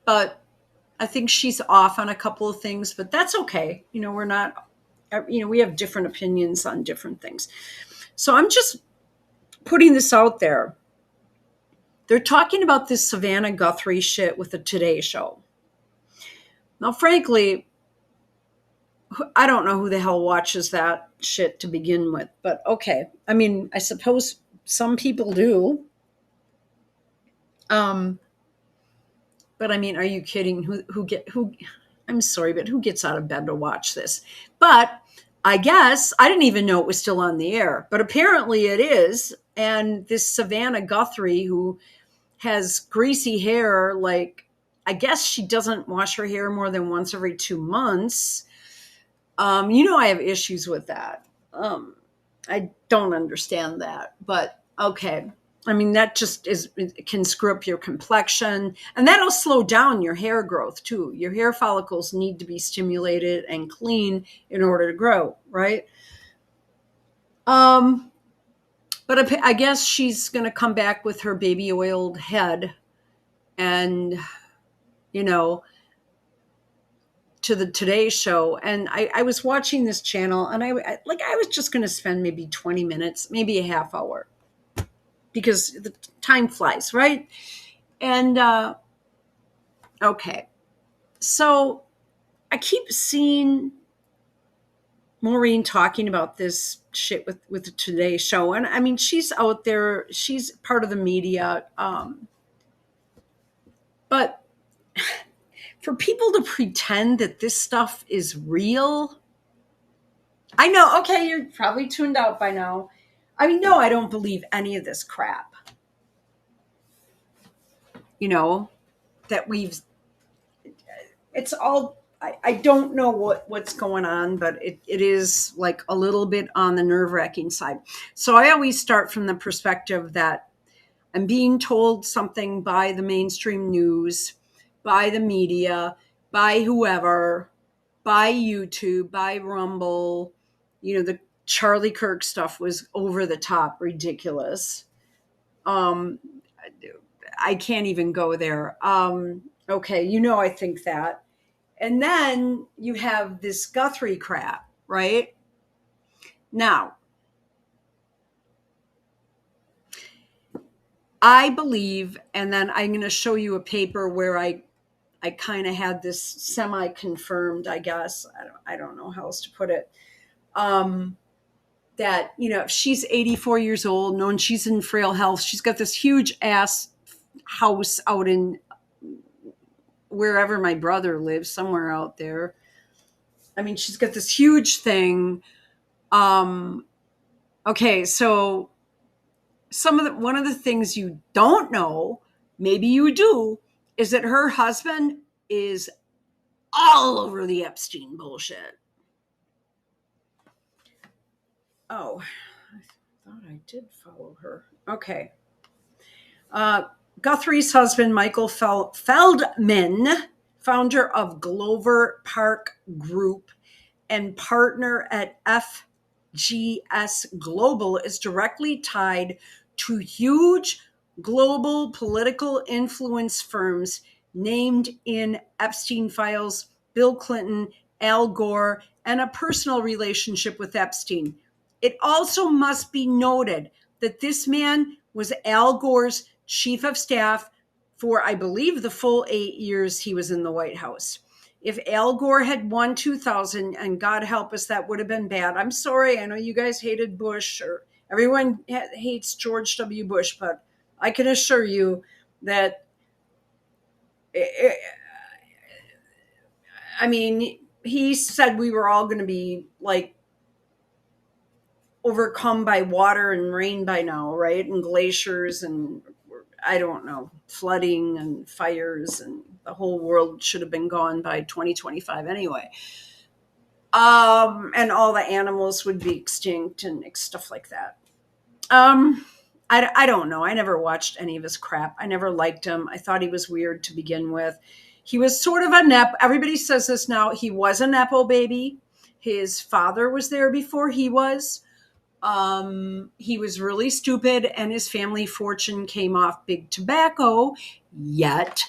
But I think she's off on a couple of things, but that's okay. We're not, we have different opinions on different things. So I'm just putting this out there. They're talking about this Savannah Guthrie shit with the Today Show. Now, frankly, I don't know who the hell watches that shit to begin with, but okay. I mean, I suppose some people do. But I mean, are you kidding? Who? I'm sorry, but who gets out of bed to watch this? But I guess I didn't even know it was still on the air, but apparently it is. And this Savannah Guthrie, who has greasy hair, like I guess she doesn't wash her hair more than once every 2 months. I have issues with that. I don't understand that, but okay. I mean, that just it can screw up your complexion, and that'll slow down your hair growth too. Your hair follicles need to be stimulated and clean in order to grow, right? But I guess she's going to come back with her baby oiled head and, to the Today Show. And I was watching this channel, and I was just going to spend maybe 20 minutes, maybe a half hour, because the time flies, right? And okay, so I keep seeing Maureen talking about this shit with the Today Show, and I mean, she's out there, she's part of the media, but for people to pretend that this stuff is real, I know, okay, you're probably tuned out by now. I mean, no, I don't believe any of this crap. That it's all, I don't know what's going on, but it is like a little bit on the nerve-wracking side. So I always start from the perspective that I'm being told something by the mainstream news, by the media, by whoever, by YouTube, by Rumble. The Charlie Kirk stuff was over the top ridiculous. I can't even go there. Okay, I think that. And then you have this Guthrie crap, right? Now, I believe, and then I'm going to show you a paper where I kind of had this semi-confirmed, I guess. I don't know how else to put it. That, if she's 84 years old, knowing she's in frail health, she's got this huge ass house out in wherever my brother lives, somewhere out there. I mean, she's got this huge thing. Okay, so one of the things you don't know, maybe you do, is that her husband is all over the Epstein bullshit. Oh, I thought I did follow her. Okay. Guthrie's husband, Michael Feldman, founder of Glover Park Group and partner at FGS Global, is directly tied to huge global political influence firms named in Epstein files, Bill Clinton, Al Gore, and a personal relationship with Epstein. It also must be noted that this man was Al Gore's chief of staff for, I believe, the full 8 years he was in the White House. If Al Gore had won 2000, and God help us, that would have been bad. I'm sorry. I know you guys hated Bush, or everyone hates George W. Bush, but I can assure you that, I mean, he said we were all going to be like overcome by water and rain by now, right? And glaciers and I don't know, flooding and fires, and the whole world should have been gone by 2025 anyway. And all the animals would be extinct and stuff like that. I don't know. I never watched any of his crap. I never liked him. I thought he was weird to begin with. He was sort of a everybody says this now. He was a Nepo baby. His father was there before he was. He was really stupid, and his family fortune came off big tobacco. Yet,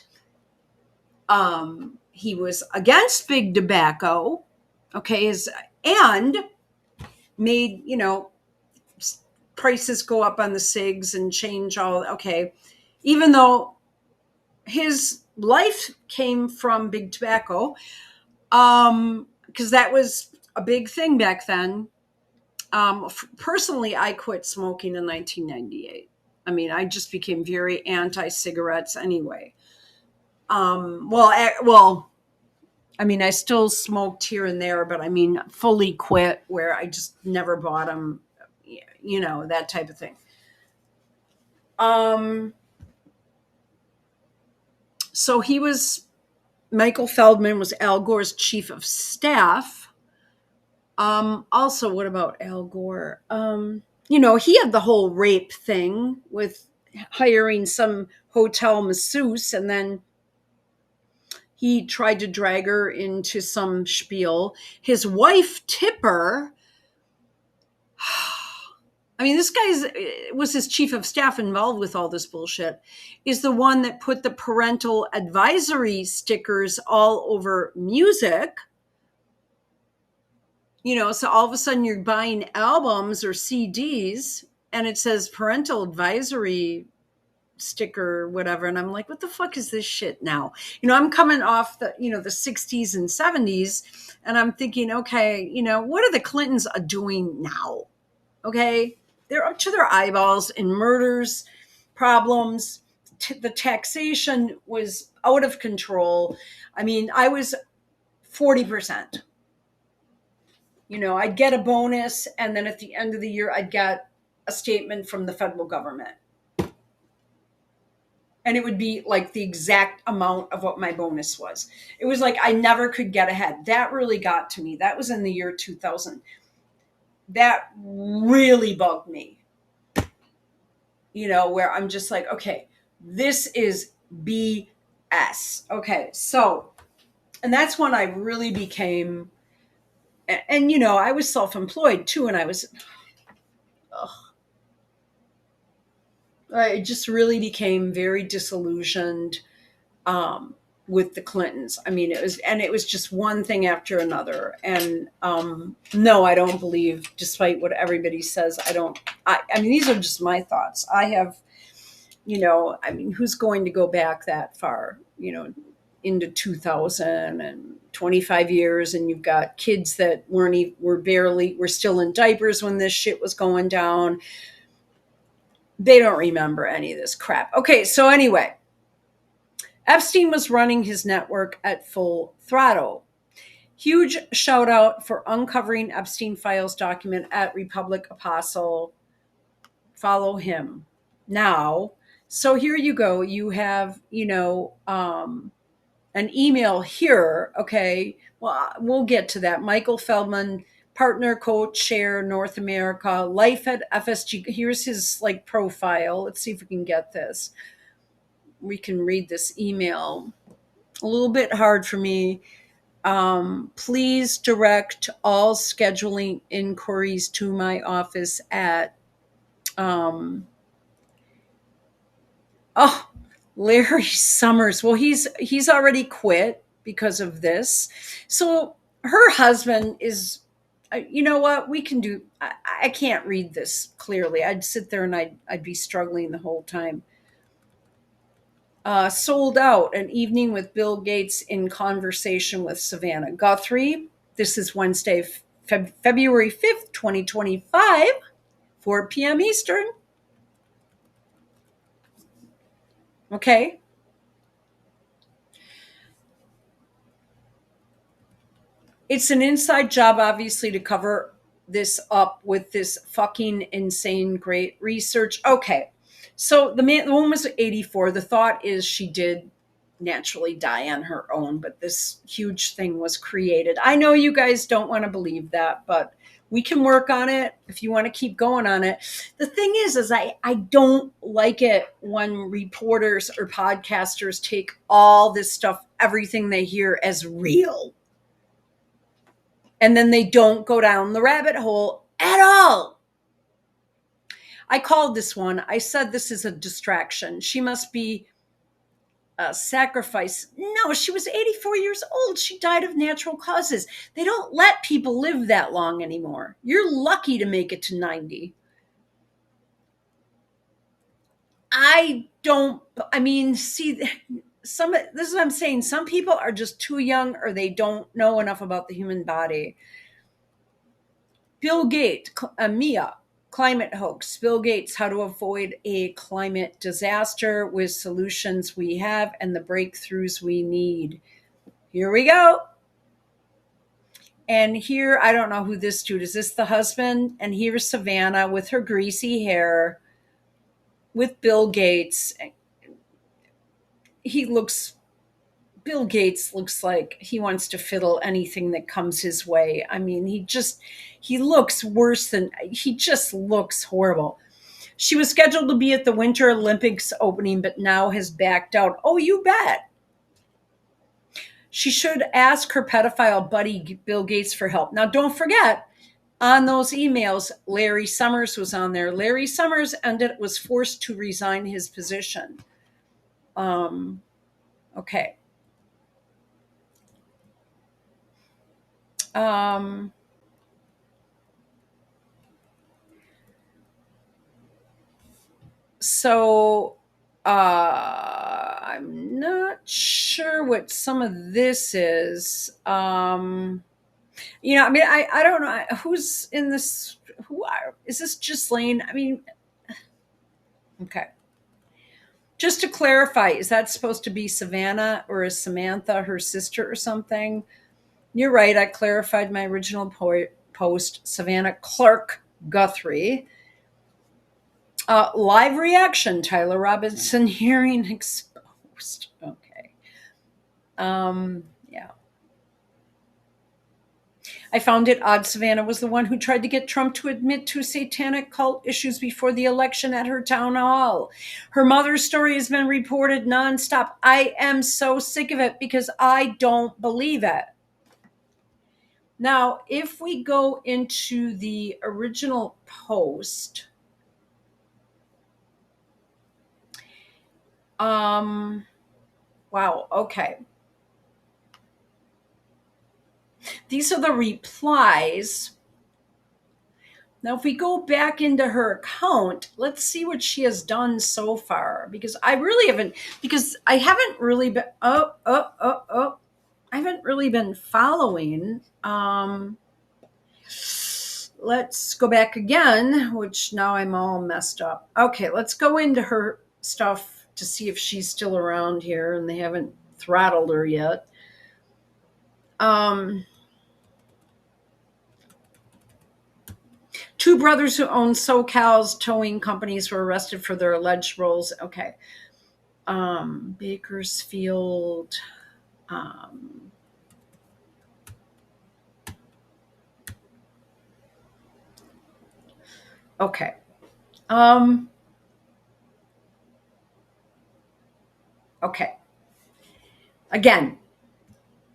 he was against big tobacco. Okay, and made prices go up on the cigs and change all. Okay, even though his life came from big tobacco, because that was a big thing back then. Personally, I quit smoking in 1998. I mean, I just became very anti-cigarettes anyway. Well, I mean, I still smoked here and there, but I mean, fully quit where I just never bought them, that type of thing. So Michael Feldman was Al Gore's chief of staff. Also, what about Al Gore? He had the whole rape thing with hiring some hotel masseuse, and then he tried to drag her into some spiel. His wife, Tipper, I mean, this guy was his chief of staff involved with all this bullshit, is the one that put the parental advisory stickers all over music. So all of a sudden you're buying albums or CDs and it says parental advisory sticker or whatever. And I'm like, what the fuck is this shit now? I'm coming off the 60s and 70s and I'm thinking, okay, what are the Clintons doing now? Okay. They're up to their eyeballs in murders, problems. The taxation was out of control. I mean, I was 40%. I'd get a bonus, and then at the end of the year, I'd get a statement from the federal government. And it would be like the exact amount of what my bonus was. It was like I never could get ahead. That really got to me. That was in the year 2000. That really bugged me. Where I'm just like, okay, this is BS. Okay, so, and that's when I really became, and I was self-employed too, and I just really became very disillusioned with the Clintons. I mean, it was just one thing after another. And no, I don't believe, despite what everybody says, I mean, these are just my thoughts. I have, I mean, who's going to go back that far, into 2000 and 25 years, and you've got kids that were still in diapers when this shit was going down. They don't remember any of this crap. Okay, so anyway, Epstein was running his network at full throttle. Huge shout out for uncovering Epstein files document at Republic Apostle. Follow him now. So here you go. You have, an email here. Okay. Well, we'll get to that. Michael Feldman, partner, co-chair, North America, life at FSG. Here's his profile. Let's see if we can get this. We can read this email. A little bit hard for me. Please direct all scheduling inquiries to my office at, Larry Summers. Well, he's already quit because of this. So her husband is, you know what, we can do. I can't read this clearly. I'd sit there and I'd be struggling the whole time. Sold out, an evening with Bill Gates in conversation with Savannah Guthrie. This is Wednesday, February 5th, 2025, 4 p.m. Eastern. Okay. It's an inside job, obviously, to cover this up with this fucking insane great research. Okay. So the woman was 84. The thought is she did naturally die on her own, but this huge thing was created. I know you guys don't want to believe that, but we can work on it if you want to keep going on it. The thing is I don't like it when reporters or podcasters take all this stuff, everything they hear, as real. And then they don't go down the rabbit hole at all. I called this one. I said this is a distraction. She must be a sacrifice. No, she was 84 years old. She died of natural causes. They don't let people live that long anymore. You're lucky to make it to 90. I mean, see, this is what I'm saying. Some people are just too young or they don't know enough about the human body. Bill Gates, Mia, climate hoax. Bill Gates, how to avoid a climate disaster with solutions we have and the breakthroughs we need. Here we go. And here, I don't know who this dude is. This the husband? And here's Savannah with her greasy hair with Bill Gates. Bill Gates looks like he wants to fiddle anything that comes his way. I mean, he looks worse than, he just looks horrible. She was scheduled to be at the Winter Olympics opening, but now has backed out. Oh, you bet. She should ask her pedophile buddy, Bill Gates, for help. Now, don't forget, on those emails, Larry Summers was on there. Larry Summers was forced to resign his position. Okay. So I'm not sure what some of this is. I mean, I don't know who's in this. Is this Ghislaine? I mean, okay. Just to clarify, is that supposed to be Savannah or is Samantha her sister or something? You're right. I clarified my original post. Savannah Clark Guthrie. Live reaction, Tyler Robinson hearing exposed. Okay. Yeah. I found it odd Savannah was the one who tried to get Trump to admit to satanic cult issues before the election at her town hall. Her mother's story has been reported nonstop. I am so sick of it because I don't believe it. Now, if we go into the original post, wow, okay. These are the replies. Now, if we go back into her account, let's see what she has done so far, because I haven't really been, I haven't really been following. Let's go back again, which now I'm all messed up. Okay, let's go into her stuff to see if she's still around here and they haven't throttled her yet. Two brothers who own SoCal's towing companies were arrested for their alleged roles. Okay. Bakersfield. Okay. Okay. Again,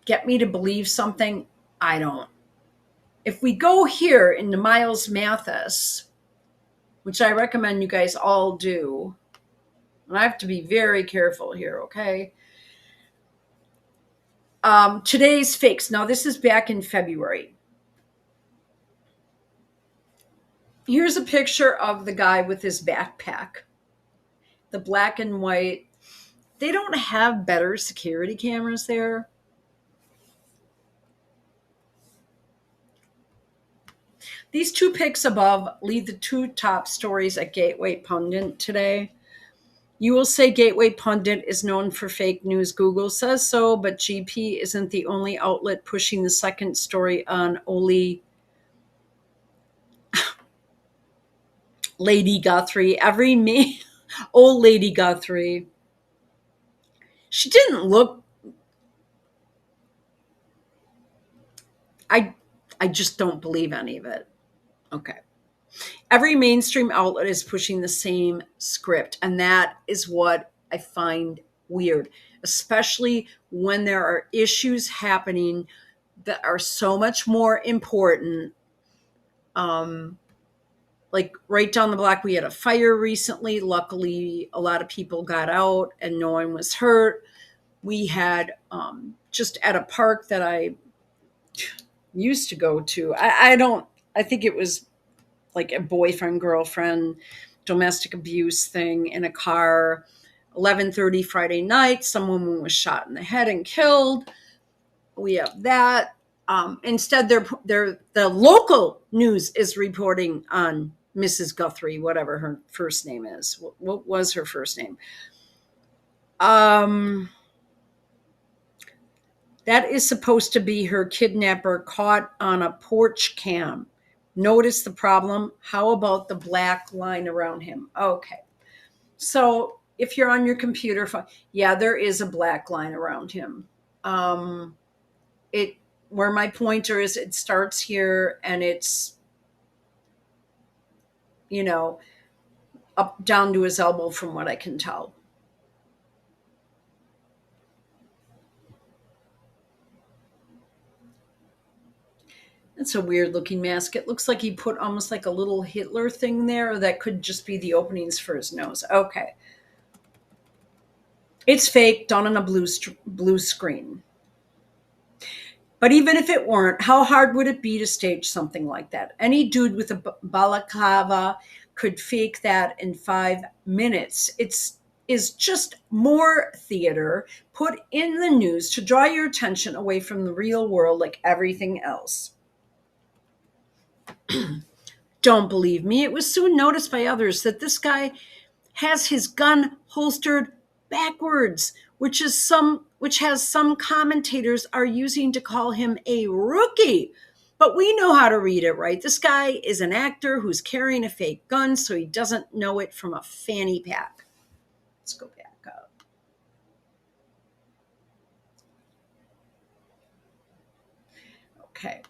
get me to believe something. I don't. If we go here into Miles Mathis, which I recommend you guys all do, and I have to be very careful here, okay? Today's fakes. Now, this is back in February. Here's a picture of the guy with his backpack. The black and white. They don't have better security cameras there. These two pics above lead the two top stories at Gateway Pundit today. You will say Gateway Pundit is known for fake news. Google says so, but GP isn't the only outlet pushing the second story on Lady Guthrie. Old Lady Guthrie. She didn't look. I just don't believe any of it. Okay. Every mainstream outlet is pushing the same script, and that is what I find weird, especially when there are issues happening that are so much more important. like right down the block, we had a fire recently. Luckily, a lot of people got out and no one was hurt. We had just at a park that I used to go to. I think it was like a boyfriend, girlfriend, domestic abuse thing in a car. 11:30 Friday night, some woman was shot in the head and killed. We have that. Instead, the local news is reporting on Mrs. Guthrie, whatever her first name is. What was her first name? That is supposed to be her kidnapper caught on a porch cam. Notice the problem. How about the black line around him? Okay. So if you're on your computer, yeah, there is a black line around him. It where my pointer is, it starts here and it's, up down to his elbow from what I can tell. It's a weird looking mask. It looks like he put almost like a little Hitler thing there, or that could just be the openings for his nose. Okay. It's fake, done on a blue screen. But even if it weren't, how hard would it be to stage something like that? Any dude with a balaclava could fake that in 5 minutes. Is just more theater put in the news to draw your attention away from the real world like everything else. Don't believe me. It was soon noticed by others that this guy has his gun holstered backwards, which has some commentators are using to call him a rookie. But we know how to read it, right? This guy is an actor who's carrying a fake gun, so he doesn't know it from a fanny pack. Let's go back up. Okay.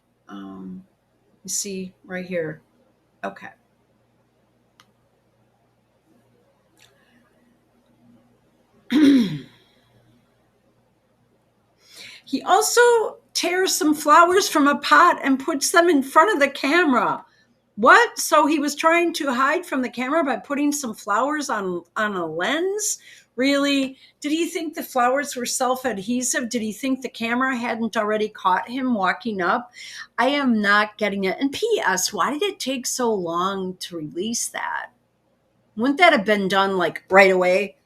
You see right here. Okay. He also tears some flowers from a pot and puts them in front of the camera. What? So he was trying to hide from the camera by putting some flowers on a lens? Really? Did he think the flowers were self-adhesive? Did he think the camera hadn't already caught him walking up? I am not getting it. And P.S., why did it take so long to release that? Wouldn't that have been done like right away?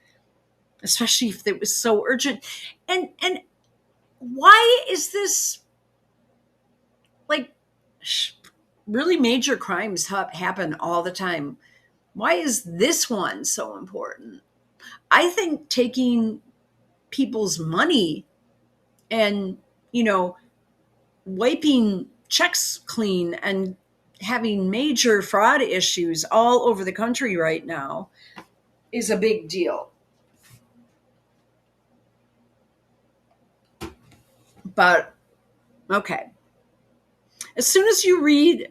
Especially if it was so urgent. And why is this like really major crimes happen all the time? Why is this one so important? I think taking people's money and, wiping checks clean and having major fraud issues all over the country right now is a big deal. But, okay. As soon as you read,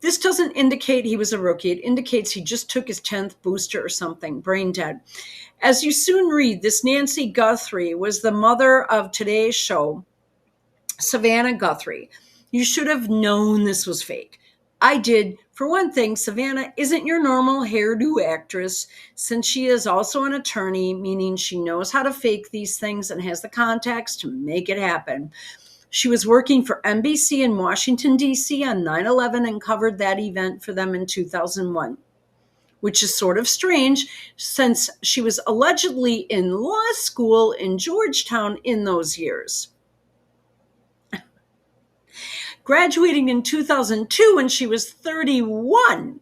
this doesn't indicate he was a rookie. It indicates he just took his 10th booster or something, brain dead. As you soon read, this Nancy Guthrie was the mother of today's show, Savannah Guthrie. You should have known this was fake. I did. For one thing, Savannah isn't your normal hairdo actress, since she is also an attorney, meaning she knows how to fake these things and has the contacts to make it happen. She was working for NBC in Washington, D.C. on 9/11 and covered that event for them in 2001, which is sort of strange since she was allegedly in law school in Georgetown in those years. Graduating in 2002 when she was 31.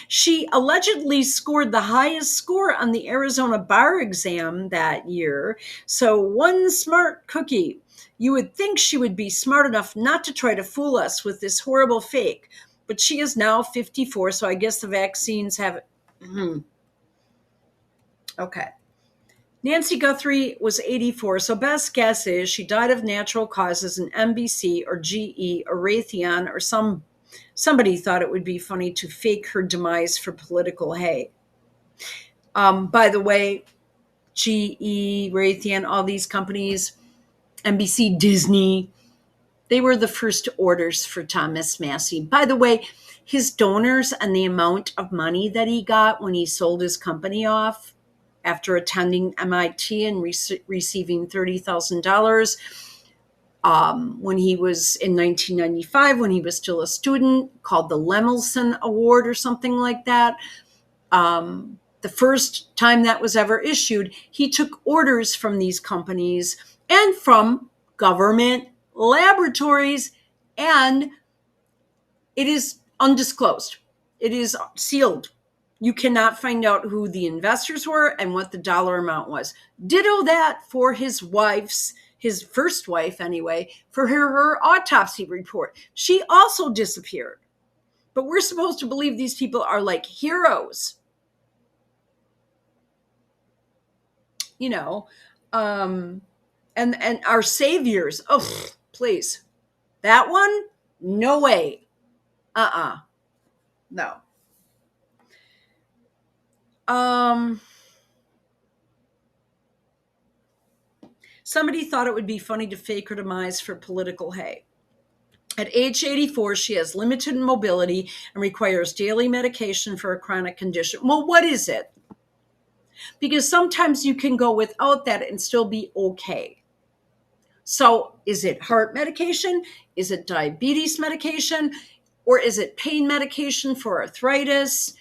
She allegedly scored the highest score on the Arizona bar exam that year. So one smart cookie. You would think she would be smart enough not to try to fool us with this horrible fake. But she is now 54, so I guess the vaccines have... Okay. Nancy Guthrie was 84, so best guess is she died of natural causes in NBC or GE or Raytheon, or somebody thought it would be funny to fake her demise for political hay. By the way, GE, Raytheon, all these companies, NBC, Disney, they were the first orders for Thomas Massey. By the way, his donors and the amount of money that he got when he sold his company off after attending MIT and receiving $30,000 when he was in 1995, when he was still a student, called the Lemelson Award or something like that. The first time that was ever issued, he took orders from these companies and from government laboratories, and it is undisclosed. It is sealed. You cannot find out who the investors were and what the dollar amount was. Ditto that for his first wife anyway, for her autopsy report. She also disappeared. But we're supposed to believe these people are like heroes. And our saviors. Oh, please. That one? No way. No. Somebody thought it would be funny to fake her demise for political hay. At age 84, she has limited mobility and requires daily medication for a chronic condition. Well, what is it? Because sometimes you can go without that and still be okay. So is it heart medication? Is it diabetes medication? Or is it pain medication for arthritis?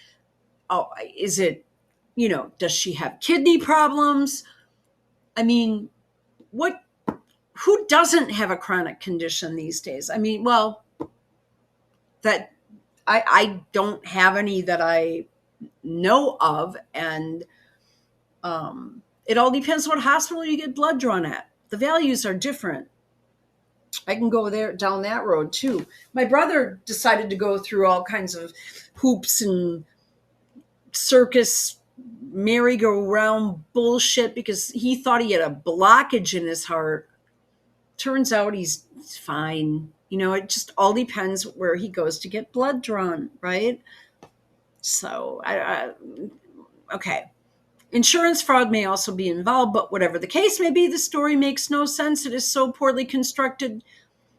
Oh, is it, does she have kidney problems? I mean, who doesn't have a chronic condition these days? I mean, well, that I don't have any that I know of. And it all depends what hospital you get blood drawn at. The values are different. I can go down that road too. My brother decided to go through all kinds of hoops and circus merry-go-round bullshit because he thought he had a blockage in his heart. Turns out he's fine. It just all depends where he goes to get blood drawn, right? So, okay. Insurance fraud may also be involved, but whatever the case may be, the story makes no sense. It is so poorly constructed.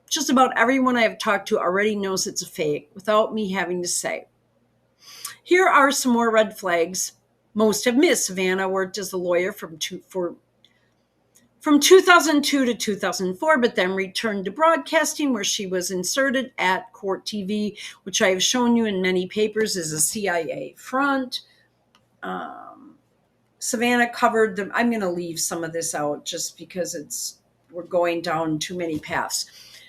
Just about everyone I have talked to already knows it's a fake without me having to say. Here are some more red flags most have missed. Savannah worked as a lawyer from 2002 to 2004, but then returned to broadcasting, where she was inserted at Court TV, which I have shown you in many papers is a CIA front. Savannah covered I'm going to leave some of this out just because we're going down too many paths.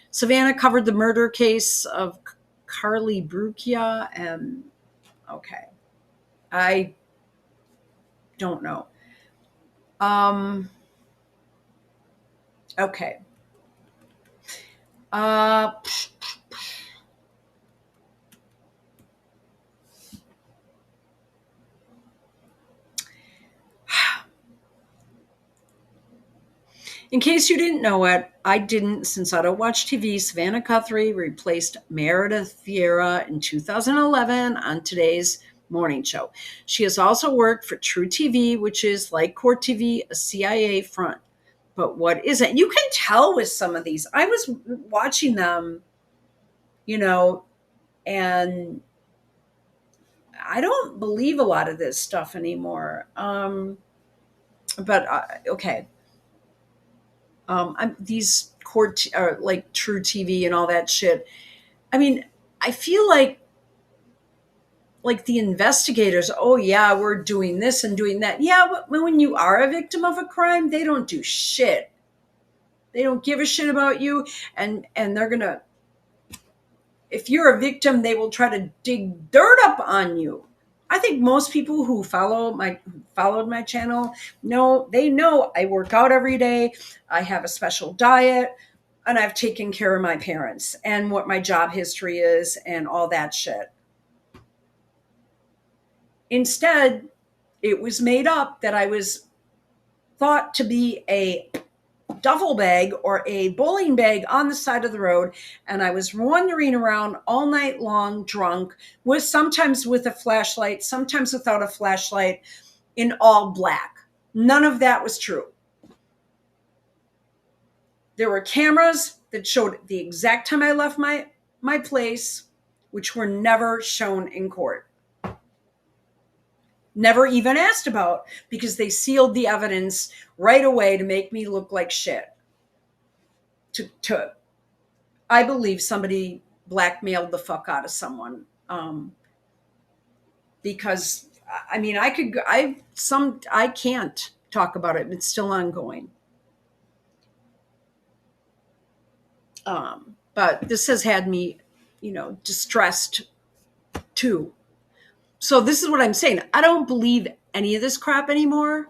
Savannah covered the murder case of Carly Brucia, and okay, I don't know. Okay. In case you didn't know it, I didn't, since I don't watch TV, Savannah Guthrie replaced Meredith Vieira in 2011 on Today's Morning Show. She has also worked for True TV, which is, like Court TV, a CIA front. But what is it? You can tell with some of these. I was watching them, and I don't believe a lot of this stuff anymore. Okay. These court, like True TV and all that shit. I mean, I feel like the investigators, oh yeah, we're doing this and doing that. Yeah, but when you are a victim of a crime, they don't do shit. They don't give a shit about you, and they're gonna, if you're a victim, they will try to dig dirt up on you. I think most people who followed my channel know I work out every day. I have a special diet, and I've taken care of my parents and what my job history is and all that shit. Instead, it was made up that I was thought to be a duffel bag or a bowling bag on the side of the road, and I was wandering around all night long drunk, sometimes with a flashlight, sometimes without a flashlight, in all black. None of that was true. There were cameras that showed the exact time I left my place, which were never shown in court. Never even asked about, because they sealed the evidence right away to make me look like shit. I believe somebody blackmailed the fuck out of someone. Because I mean, I can't talk about it. It's still ongoing. But this has had me, distressed too. So this is what I'm saying. I don't believe any of this crap anymore.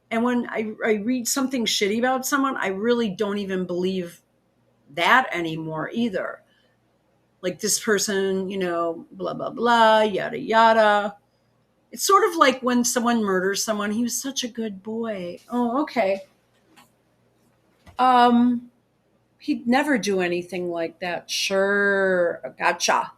And when I read something shitty about someone, I really don't even believe that anymore either. Like this person, blah, blah, blah, yada, yada. It's sort of like when someone murders someone. He was such a good boy. Oh, okay. He'd never do anything like that. Sure. Gotcha.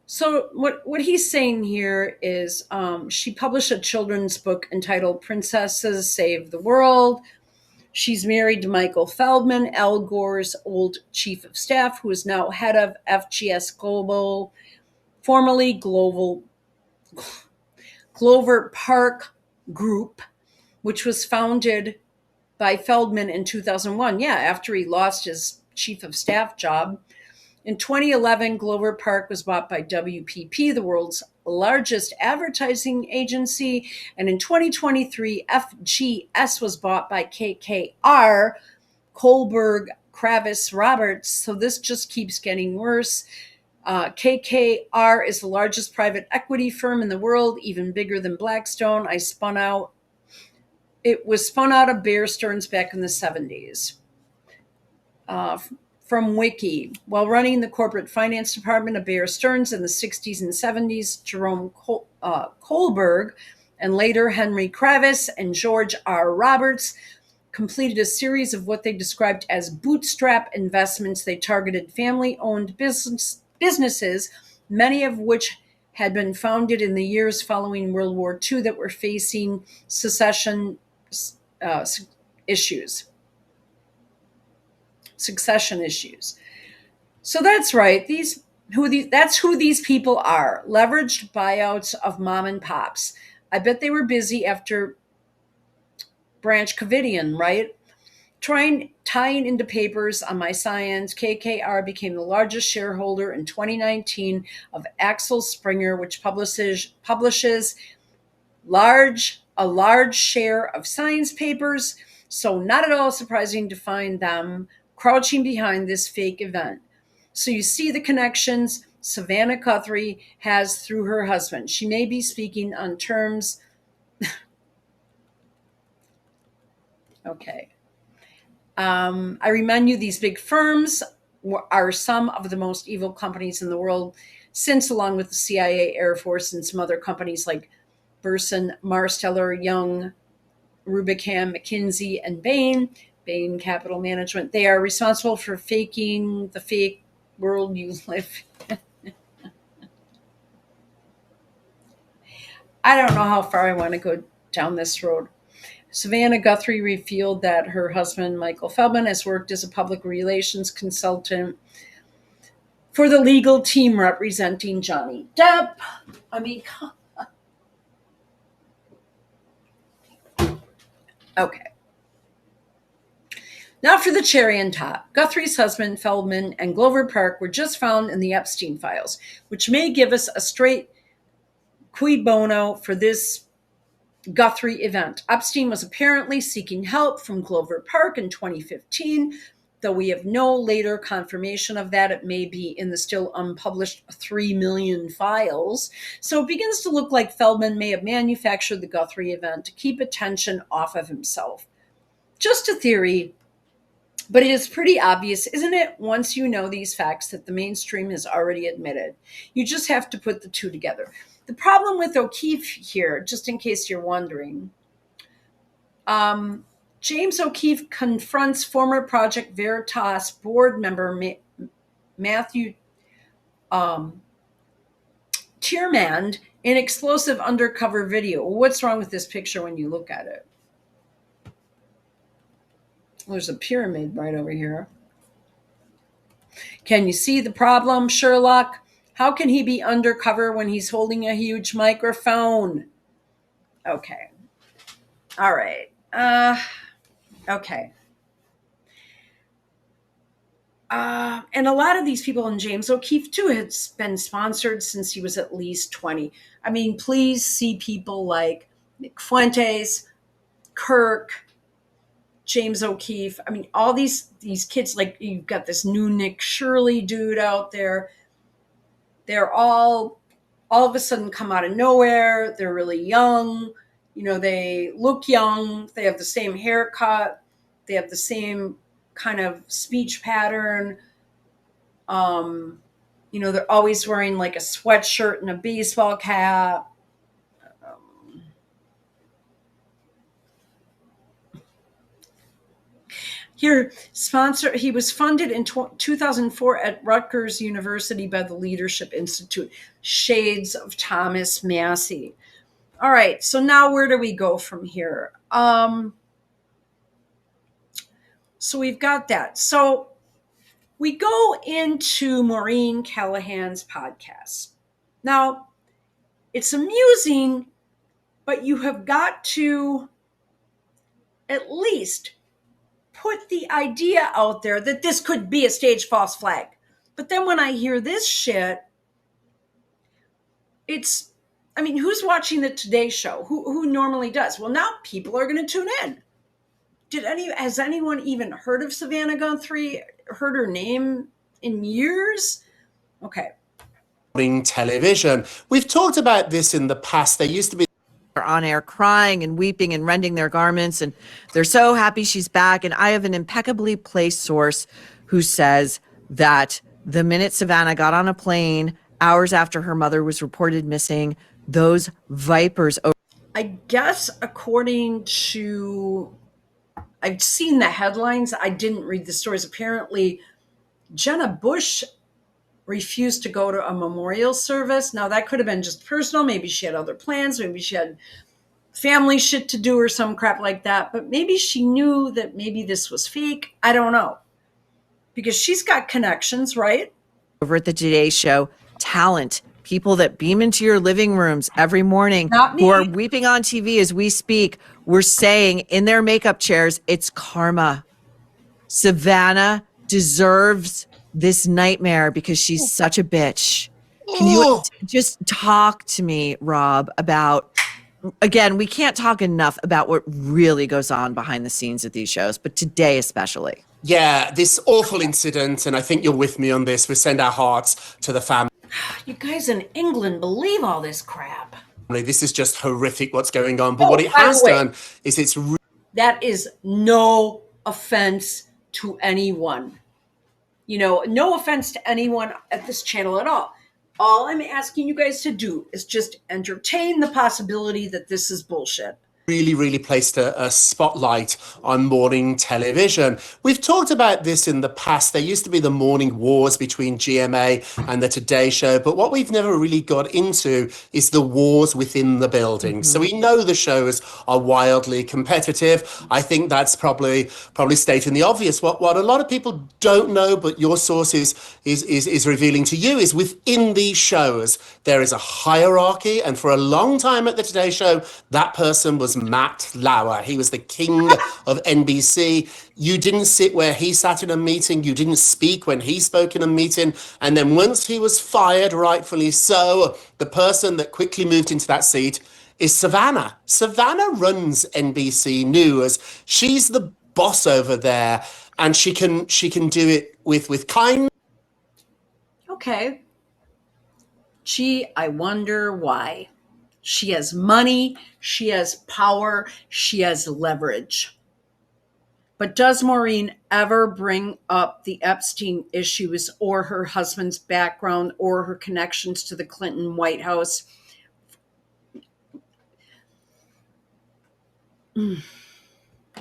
So what he's saying here is she published a children's book entitled Princesses Save the World. She's married to Michael Feldman, Al Gore's old chief of staff, who is now head of FGS Global, formerly Glover Park Group, which was founded by Feldman in 2001. Yeah, after he lost his chief of staff job. In 2011, Glover Park was bought by WPP, the world's largest advertising agency. And in 2023, FGS was bought by KKR, Kohlberg, Kravis, Roberts. So this just keeps getting worse. KKR is the largest private equity firm in the world, even bigger than Blackstone. It was spun out of Bear Stearns back in the 70s. From Wiki, while running the corporate finance department of Bear Stearns in the 60s and 70s, Jerome Kohlberg and later Henry Kravis and George R. Roberts completed a series of what they described as bootstrap investments. They targeted family-owned businesses, many of which had been founded in the years following World War II that were facing succession issues. So that's right. That's who these people are. Leveraged buyouts of mom and pops. I bet they were busy after Branch Covidian, right? Tying into papers on my science, KKR became the largest shareholder in 2019 of Axel Springer, which publishes a large share of science papers. So not at all surprising to find them crouching behind this fake event. So you see the connections Savannah Guthrie has through her husband. She may be speaking on terms. Okay. I remind you, these big firms are some of the most evil companies in the world, since along with the CIA, Air Force, and some other companies like Burson, Marsteller, Young, Rubicam, McKinsey, and Bain Capital Management, they are responsible for faking the fake world you live in. I don't know how far I want to go down this road. Savannah Guthrie revealed that her husband, Michael Feldman, has worked as a public relations consultant for the legal team representing Johnny Depp. I mean, okay. Now for the cherry on top. Guthrie's husband, Feldman, and Glover Park were just found in the Epstein files, which may give us a straight cui bono for this Guthrie event. Epstein was apparently seeking help from Glover Park in 2015, though we have no later confirmation of that. It may be in the still unpublished 3 million files. So it begins to look like Feldman may have manufactured the Guthrie event to keep attention off of himself. Just a theory, but it is pretty obvious, isn't it, once you know these facts that the mainstream has already admitted. You just have to put the two together. The problem with O'Keefe here, just in case you're wondering, James O'Keefe confronts former Project Veritas board member Matthew Tiermand in explosive undercover video. What's wrong with this picture when you look at it? There's a pyramid right over here. Can you see the problem, Sherlock? How can he be undercover when he's holding a huge microphone? Okay. All right. Okay. And a lot of these people, and James O'Keefe too, has been sponsored since he was at least 20. I mean, please see people like Nick Fuentes, Kirk, James O'Keefe. I mean, all these kids, like you've got this new Nick Shirley dude out there. They're all of a sudden come out of nowhere. They're really young. You know, they look young. They have the same haircut. They have the same kind of speech pattern. You know, they're always wearing like a sweatshirt and a baseball cap. Here, sponsor. He was funded in 2004 at Rutgers University by the Leadership Institute. Shades of Thomas Massey. All right, so now where do we go from here? So we've got that. So we go into Maureen Callahan's podcast. Now, it's amusing, but you have got to at least put the idea out there that this could be a staged false flag. But then when I hear this shit, I mean, who's watching the Today Show? Who normally does? Well, now people are going to tune in. Has anyone even heard of Savannah Guthrie? Heard her name in years? Okay. Television. We've talked about this in the past. There used to be on air crying and weeping and rending their garments, and they're so happy she's back. And I have an impeccably placed source who says that the minute Savannah got on a plane, hours after her mother was reported missing, those vipers. I guess according to, I've seen the headlines. I didn't read the stories. Apparently, Jenna Bush refused to go to a memorial service. Now, that could have been just personal. Maybe she had other plans. Maybe she had family shit to do or some crap like that. But maybe she knew that maybe this was fake. I don't know. Because she's got connections, right? Over at the Today Show, talent, people that beam into your living rooms every morning who are weeping on TV as we speak, were saying in their makeup chairs, it's karma. Savannah deserves this nightmare because she's such a bitch. Can you just talk to me, Rob, about, again, we can't talk enough about what really goes on behind the scenes of these shows, but today especially. Yeah, this awful incident, and I think you're with me on this. We send our hearts to the family. You guys in England believe all this crap. This is just horrific what's going on. But what it has done is that is no offense to anyone. You know, no offense to anyone at this channel at all. All I'm asking you guys to do is just entertain the possibility that this is bullshit. Really placed a spotlight on morning television. We've talked about this in the past. There used to be the morning wars between GMA and the Today Show, but what we've never really got into is the wars within the building. So we know the shows are wildly competitive. I think that's probably stating the obvious. What a lot of people don't know, but your source is revealing to you, is within these shows there is a hierarchy, and for a long time at the Today Show, that person was Matt Lauer. He was the king of NBC. You didn't sit where he sat in a meeting. You didn't speak when he spoke in a meeting. And then once he was fired, rightfully so, the person that quickly moved into that seat is Savannah. Savannah runs NBC News. She's the boss over there, and she can do it with kindness. Okay. Gee, I wonder why. She has money, she has power, she has leverage. But does Maureen ever bring up the Epstein issues or her husband's background or her connections to the Clinton White House?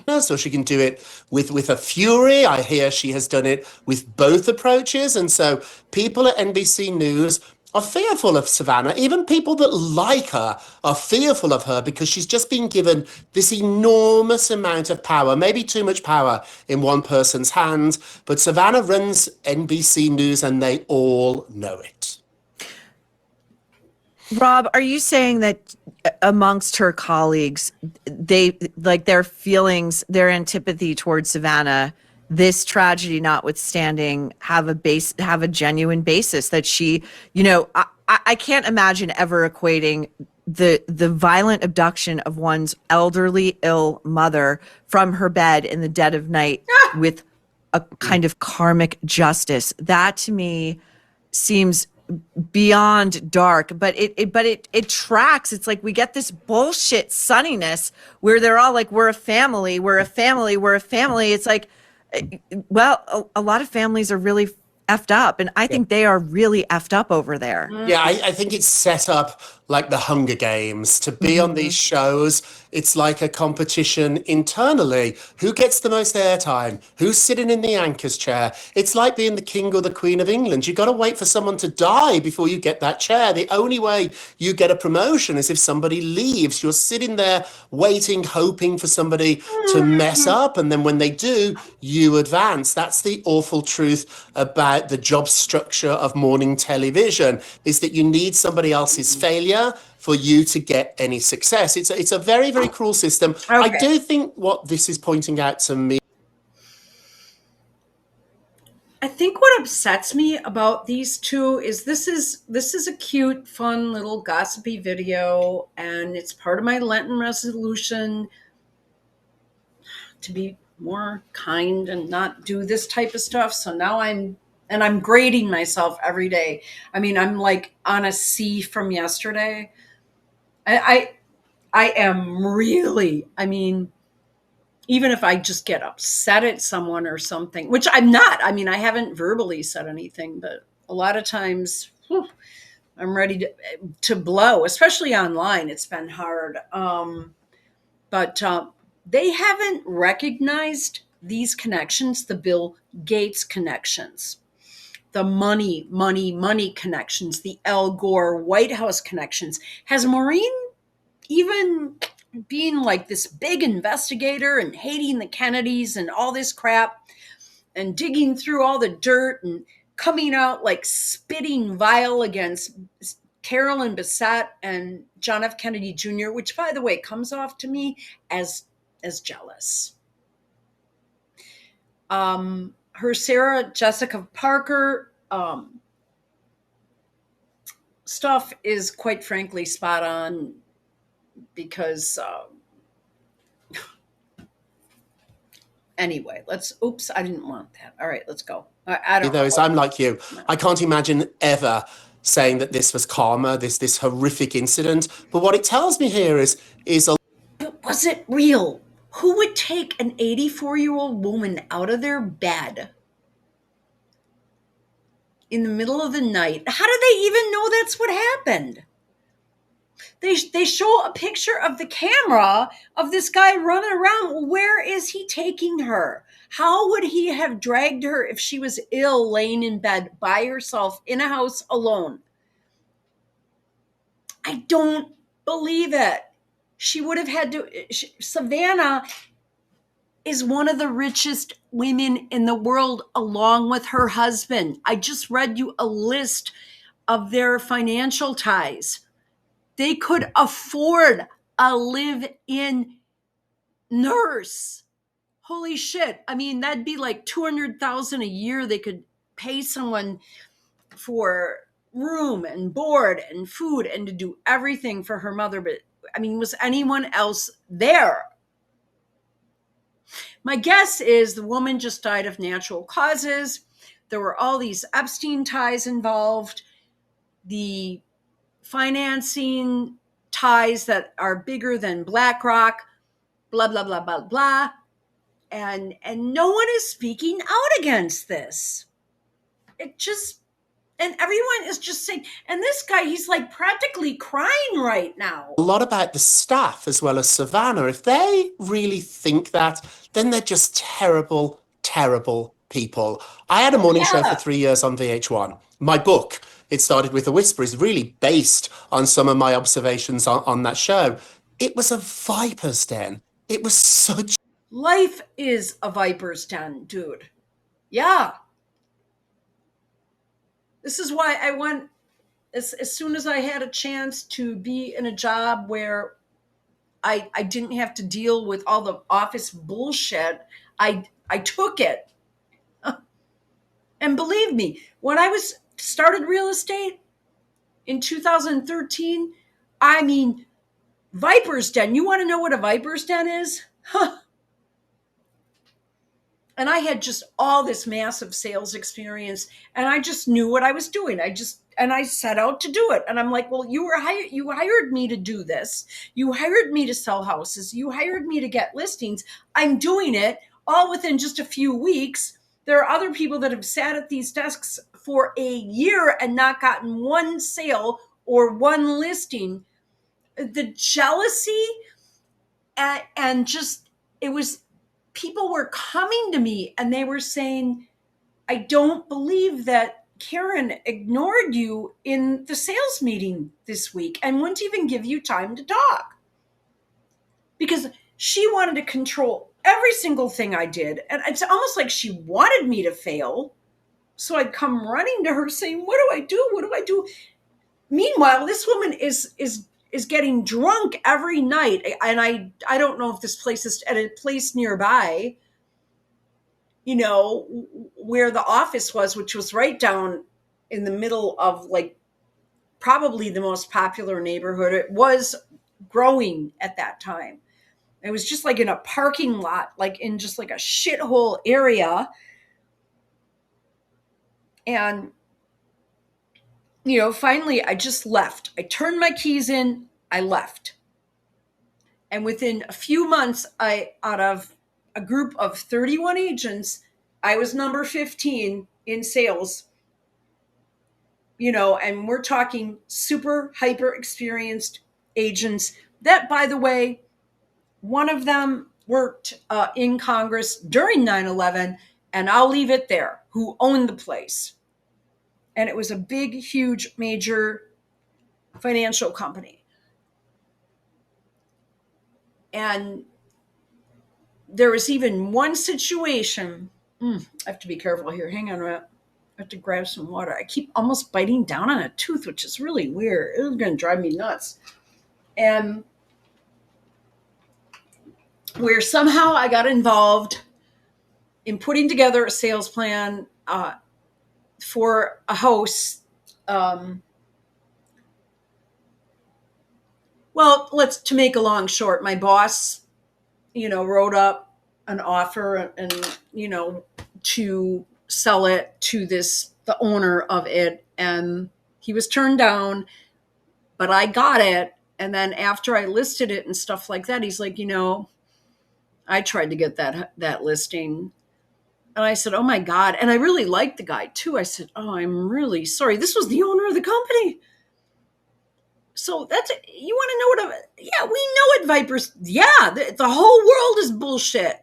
So she can do it with a fury. I hear she has done it with both approaches. And so people at NBC News are fearful of Savannah. Even people that like her are fearful of her because she's just been given this enormous amount of power, maybe too much power in one person's hands. But Savannah runs NBC News and they all know it. Rob, are you saying that amongst her colleagues, they like their feelings, their antipathy towards Savannah, this tragedy notwithstanding, have a genuine basis that she, I can't imagine ever equating the violent abduction of one's elderly, ill mother from her bed in the dead of night with a kind of karmic justice. That to me seems beyond dark, but it tracks. It's like we get this bullshit sunniness where they're all like, we're a family, we're a family, we're a family. It's like, well, a lot of families are really effed up, and I think they are really effed up over there. Yeah, I think it's set up like the Hunger Games. To be on these shows, it's like a competition internally. Who gets the most airtime? Who's sitting in the anchor's chair? It's like being the king or the queen of England. You got to wait for someone to die before you get that chair. The only way you get a promotion is if somebody leaves. You're sitting there waiting, hoping for somebody to mess up. And then when they do, you advance. That's the awful truth about the job structure of morning television, is that you need somebody else's failure for you to get any success. It's a very, very cruel system. Okay. I do think what this is pointing out to me, I think what upsets me about these two is this is a cute, fun little gossipy video, and it's part of my Lenten resolution to be more kind and not do this type of stuff. So now I'm grading myself every day. I mean, I'm like on a C from yesterday. I am really, I mean, even if I just get upset at someone or something, which I'm not. I mean, I haven't verbally said anything, but a lot of times I'm ready to blow, especially online. It's been hard. But they haven't recognized these connections, the Bill Gates connections, the money connections, the Al Gore White House connections. Has Maureen, even being like this big investigator and hating the Kennedys and all this crap and digging through all the dirt and coming out like spitting vile against Carolyn Bessette and John F. Kennedy Jr., which, by the way, comes off to me as jealous. Her Sarah Jessica Parker stuff is quite frankly spot on, because anyway, oops, I didn't want that. All right, let's go. I don't know. I'm like you. I can't imagine ever saying that this was karma, this horrific incident. But what it tells me here is but was it real? Who would take an 84-year-old woman out of their bed in the middle of the night? How do they even know that's what happened? They show a picture of the camera of this guy running around. Where is he taking her? How would he have dragged her if she was ill, laying in bed by herself in a house alone? I don't believe it. She would have had to. Savannah is one of the richest women in the world, along with her husband. I just read you a list of their financial ties. They could afford a live-in nurse. Holy shit. I mean, that'd be like $200,000 a year. They could pay someone for room and board and food and to do everything for her mother. But I mean, was anyone else there? My guess is the woman just died of natural causes. There were all these Epstein ties involved. The financing ties that are bigger than BlackRock, blah, blah, blah, blah, blah. And no one is speaking out against this. And everyone is just saying, and this guy, he's like practically crying right now. A lot about the staff as well as Savannah. If they really think that, then they're just terrible, terrible people. I had a morning show for 3 years on VH1. My book It Started with a Whisper is really based on some of my observations on that show. It was a viper's den. It was such. Life is a viper's den, dude. Yeah. This is why I went, as soon as I had a chance to be in a job where I didn't have to deal with all the office bullshit, I took it. And believe me, when I started real estate in 2013, I mean, viper's den. You want to know what a viper's den is? Huh. And I had just all this massive sales experience, and I just knew what I was doing. I set out to do it. And I'm like, well, you hired me to do this. You hired me to sell houses. You hired me to get listings. I'm doing it all within just a few weeks. There are other people that have sat at these desks for a year and not gotten one sale or one listing. The jealousy and just, it was, people were coming to me and they were saying, I don't believe that Karen ignored you in the sales meeting this week and wouldn't even give you time to talk. Because she wanted to control every single thing I did. And it's almost like she wanted me to fail. So I'd come running to her saying, what do I do? What do I do? Meanwhile, this woman is getting drunk every night. And I don't know if this place is at a place nearby, you know, where the office was, which was right down in the middle of like probably the most popular neighborhood. It was growing at that time. It was just like in a parking lot, like in just like a shithole area. And, you know, finally I just left. I turned my keys in, I left. And within a few months, out of a group of 31 agents, I was number 15 in sales, you know, and we're talking super hyper experienced agents that, by the way, one of them worked in Congress during 9/11, and I'll leave it there, who owned the place. And it was a big, huge, major financial company. And there was even one situation. I have to be careful here. Hang on a minute. I have to grab some water. I keep almost biting down on a tooth, which is really weird. It's going to drive me nuts. And where somehow I got involved in putting together a sales plan for a house. Well, to make a long short, my boss, you know, wrote up an offer and, you know, to sell it to the owner of it. And he was turned down, but I got it. And then after I listed it and stuff like that, he's like, you know, I tried to get that listing. And I said, oh my God. And I really liked the guy too. I said, oh, I'm really sorry. This was the owner of the company. So that's it. You want to know yeah, we know it, Vipers. Yeah, the whole world is bullshit.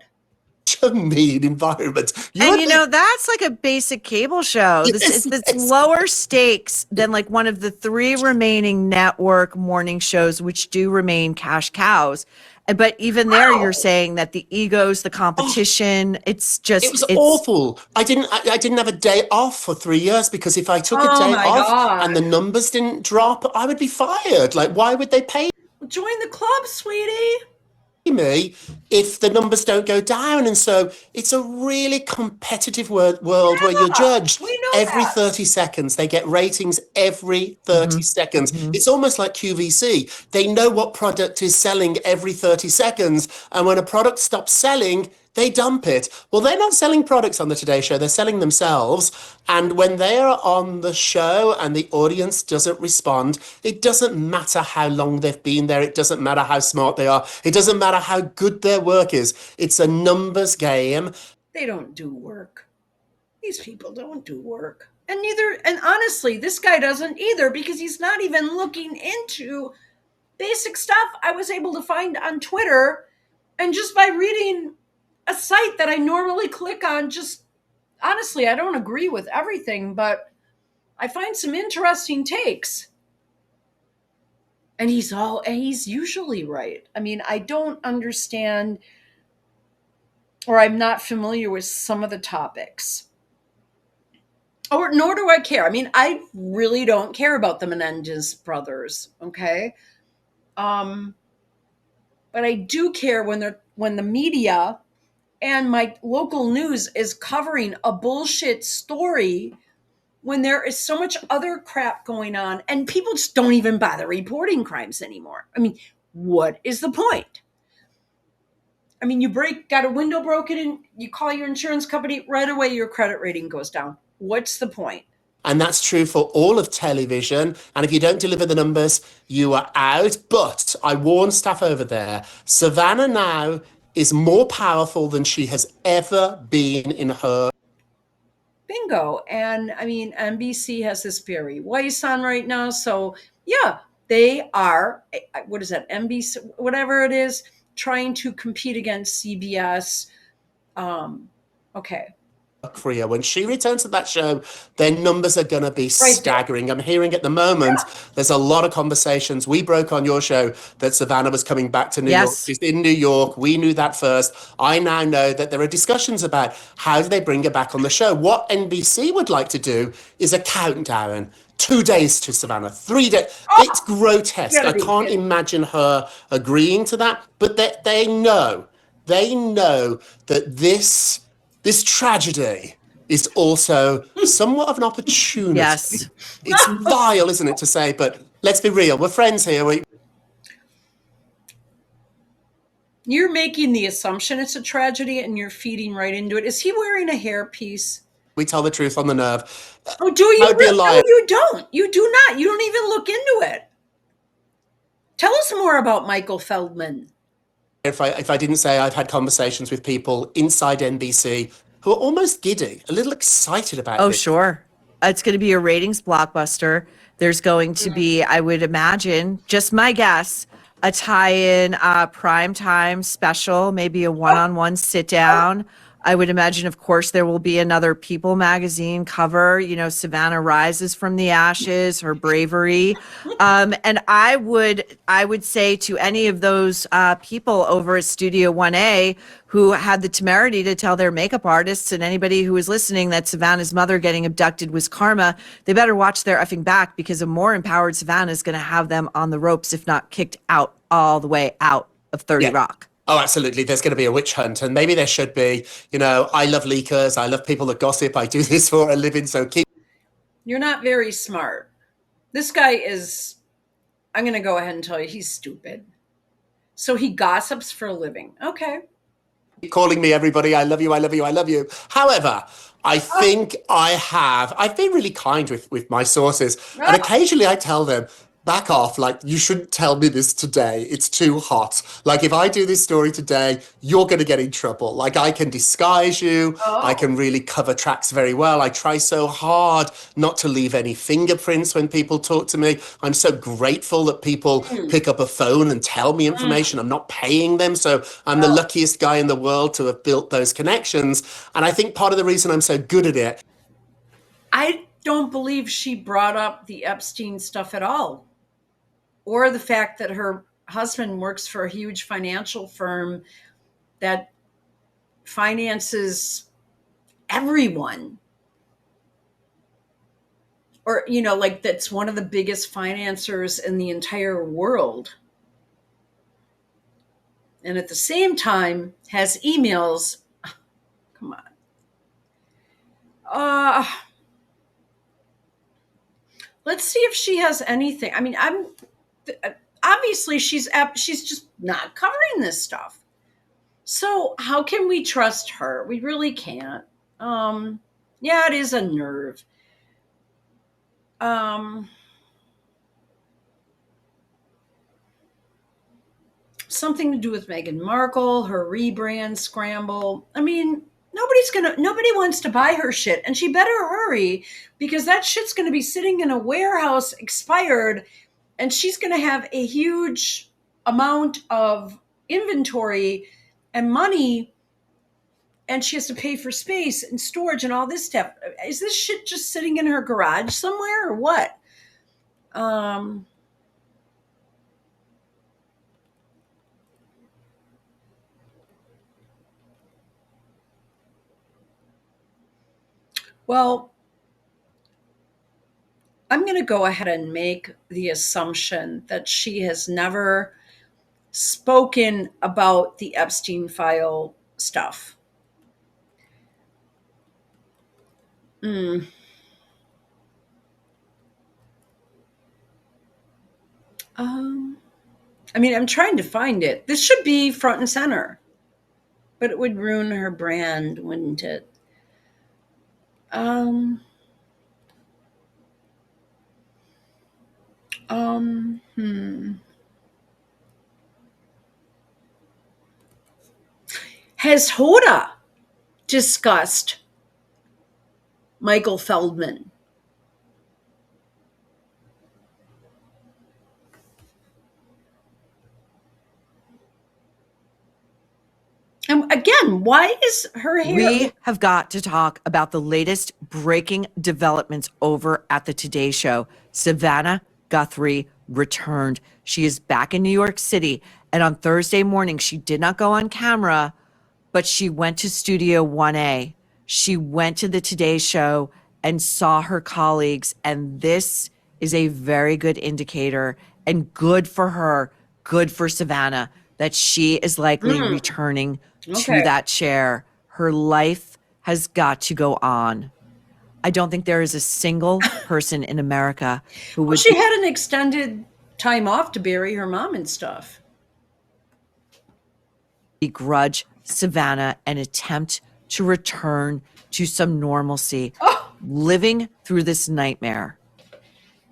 A mean environment. And you know, that's like a basic cable show. It's lower stakes than like one of the 3 remaining network morning shows, which do remain cash cows. But even there, you're saying that the egos, the competition, it was awful. I didn't have a day off for 3 years because if I took a day off and the numbers didn't drop, I would be fired. Like, why would they pay? Join the club, sweetie. Me if the numbers don't go down. And so it's a really competitive world where you're judged every 30 seconds. They get ratings every 30 seconds. It's almost like QVC. They know what product is selling every 30 seconds. And when a product stops selling, they dump it. Well, they're not selling products on the Today Show. They're selling themselves. And when they are on the show and the audience doesn't respond, it doesn't matter how long they've been there. It doesn't matter how smart they are. It doesn't matter how good their work is. It's a numbers game. They don't do work. These people don't do work. And honestly, this guy doesn't either, because he's not even looking into basic stuff I was able to find on Twitter. And just by reading a site that I normally click on, just honestly, I don't agree with everything, but I find some interesting takes. And he's usually right. I mean, I don't understand, or I'm not familiar with some of the topics. Or nor do I care. I mean, I really don't care about the Menendez brothers, okay? But I do care when the media and my local news is covering a bullshit story when there is so much other crap going on and people just don't even bother reporting crimes anymore. I mean, what is the point? I mean, got a window broken and you call your insurance company, right away your credit rating goes down. What's the point? And that's true for all of television. And if you don't deliver the numbers, you are out. But I warn staff over there, Savannah now is more powerful than she has ever been in her. Bingo. And I mean, NBC has this Barry Weiss on right now. So yeah, they are, what is that, NBC, whatever it is, trying to compete against CBS. Okay. Career. When she returns to that show, their numbers are going to be staggering. I'm hearing at the moment, there's a lot of conversations. We broke on your show that Savannah was coming back to New York. She's in New York. We knew that first. I now know that there are discussions about how do they bring her back on the show. What NBC would like to do is a countdown. 2 days to Savannah, 3 days. It's grotesque. I can't imagine her agreeing to that, but they know that this tragedy is also somewhat of an opportunity. Yes. It's vile, isn't it, to say, but let's be real. We're friends here. You're making the assumption it's a tragedy and you're feeding right into it. Is he wearing a hairpiece? We tell the truth on the nerve. Oh, do you? No, you don't. You do not. You don't even look into it. Tell us more about Michael Feldman. If I didn't say I've had conversations with people inside NBC who are almost giddy, a little excited about it. Oh, sure. It's going to be a ratings blockbuster. There's going to be, I would imagine, just my guess, a tie-in primetime special, maybe a one-on-one sit-down. I would imagine, of course, there will be another People magazine cover, Savannah rises from the ashes, her bravery. And I would say to any of those people over at Studio 1A who had the temerity to tell their makeup artists and anybody who was listening that Savannah's mother getting abducted was karma, they better watch their effing back, because a more empowered Savannah is going to have them on the ropes, if not kicked out all the way out of 30 Rock. Oh, absolutely. There's going to be a witch hunt, and maybe there should be. I love leakers. I love people that gossip. I do this for a living, so keep. You're not very smart. This guy is, I'm going to go ahead and tell you, he's stupid. So he gossips for a living. Okay. Keep calling me, everybody. I love you. I love you. I love you. However, I think I've been really kind with my sources, and occasionally I tell them, back off, like, you shouldn't tell me this today. It's too hot. Like, if I do this story today, you're going to get in trouble. Like, I can disguise you. I can really cover tracks very well. I try so hard not to leave any fingerprints when people talk to me. I'm so grateful that people pick up a phone and tell me information. I'm not paying them. So I'm the luckiest guy in the world to have built those connections. And I think part of the reason I'm so good at it. I don't believe she brought up the Epstein stuff at all, or the fact that her husband works for a huge financial firm that finances everyone. Or, like, that's one of the biggest financiers in the entire world. And at the same time has emails. Come on. Let's see if she has anything. I mean, obviously she's just not covering this stuff. So how can we trust her? We really can't. Yeah, it is a nerve. Something to do with Meghan Markle, her rebrand scramble. I mean, nobody wants to buy her shit, and she better hurry, because that shit's going to be sitting in a warehouse expired, and she's going to have a huge amount of inventory and money and she has to pay for space and storage and all this stuff. Is this shit just sitting in her garage somewhere or what? Well, I'm going to go ahead and make the assumption that she has never spoken about the Epstein file stuff. I mean, I'm trying to find it. This should be front and center, but it would ruin her brand, wouldn't it? Um, hmm. Has Hoda discussed Michael Feldman? And again, why is her hair? We have got to talk about the latest breaking developments over at the Today Show. Savannah Guthrie returned. She is back in New York City. And on Thursday morning, she did not go on camera, but she went to Studio 1A. She went to the Today Show and saw her colleagues. And this is a very good indicator and good for her, good for Savannah, that she is likely returning to that chair. Her life has got to go on. I don't think there is a single person in America who would. Well, she had an extended time off to bury her mom and stuff. Begrudge Savannah and attempt to return to some normalcy, living through this nightmare.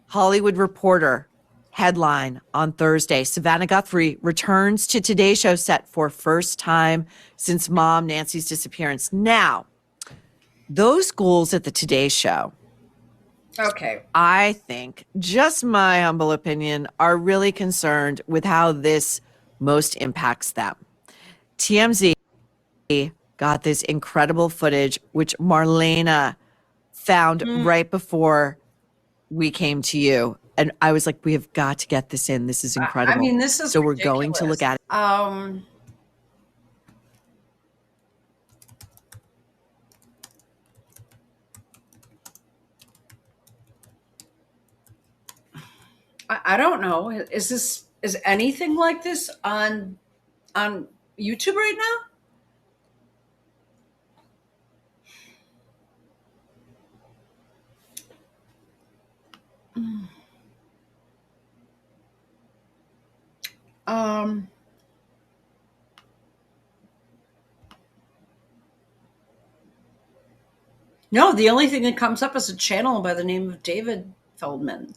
Hollywood Reporter headline on Thursday: Savannah Guthrie returns to Today Show set for first time since mom Nancy's disappearance. Now, those ghouls at the Today Show, okay, I think, just my humble opinion, are really concerned with how this most impacts them. TMZ got this incredible footage, which Marlena found right before we came to you. And I was like, we have got to get this in. This is incredible. I mean, this is so ridiculous. We're going to look at it. I don't know. Is anything like this on YouTube right now? No, the only thing that comes up is a channel by the name of David Feldman.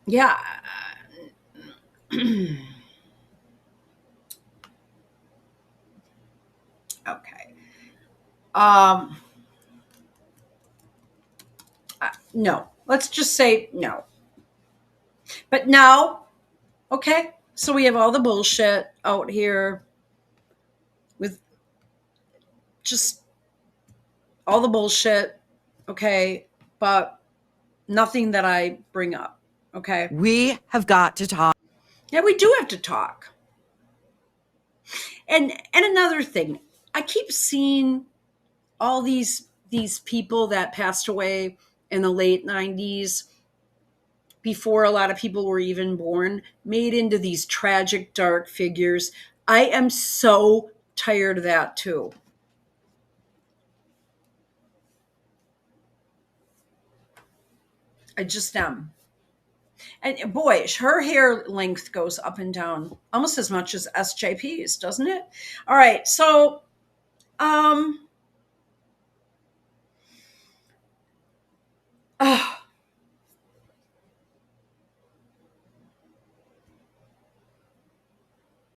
Yeah. Okay. No. Let's just say no. But now, okay. So we have all the bullshit out here with just all the bullshit. Okay. But nothing that I bring up. Okay. We have got to talk. Yeah, we do have to talk. And another thing, I keep seeing all these people that passed away in the late 90s, before a lot of people were even born, made into these tragic, dark figures. I am so tired of that too. I just am. And boy, her hair length goes up and down almost as much as SJP's, doesn't it? All right. So,